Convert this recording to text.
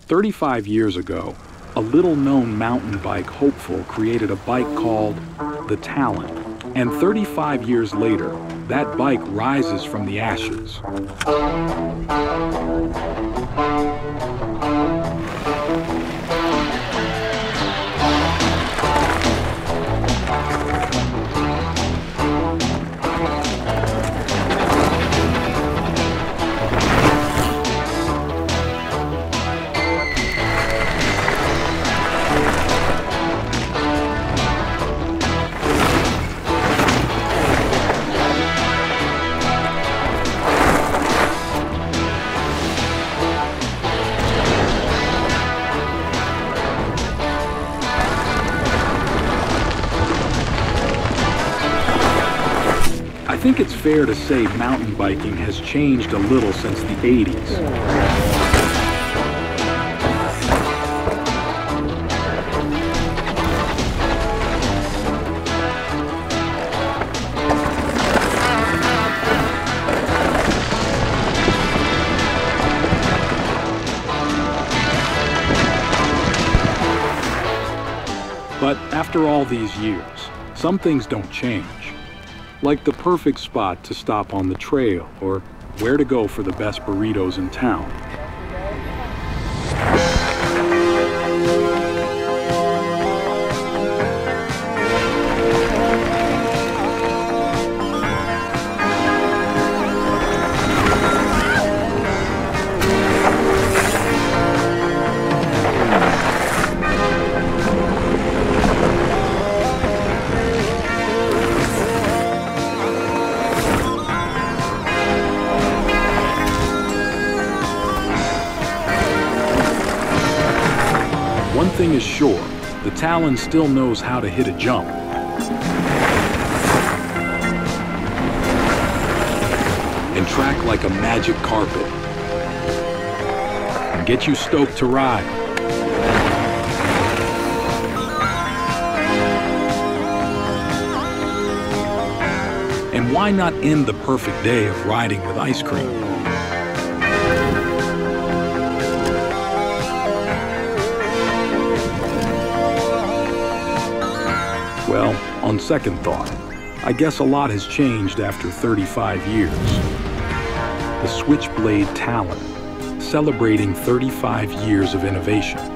35 years ago, a little-known mountain bike hopeful created a bike called the Talon. And 35 years later, that bike rises from the ashes. I think it's fair to say mountain biking has changed a little since the 80s. But after all these years, some things don't change. Like the perfect spot to stop on the trail, or where to go for the best burritos in town. One thing is sure, the Talon still knows how to hit a jump. And track like a magic carpet. And get you stoked to ride. And why not end the perfect day of riding with ice cream? Well, on second thought, I guess a lot has changed after 35 years. The Switchblade Talon, celebrating 35 years of innovation.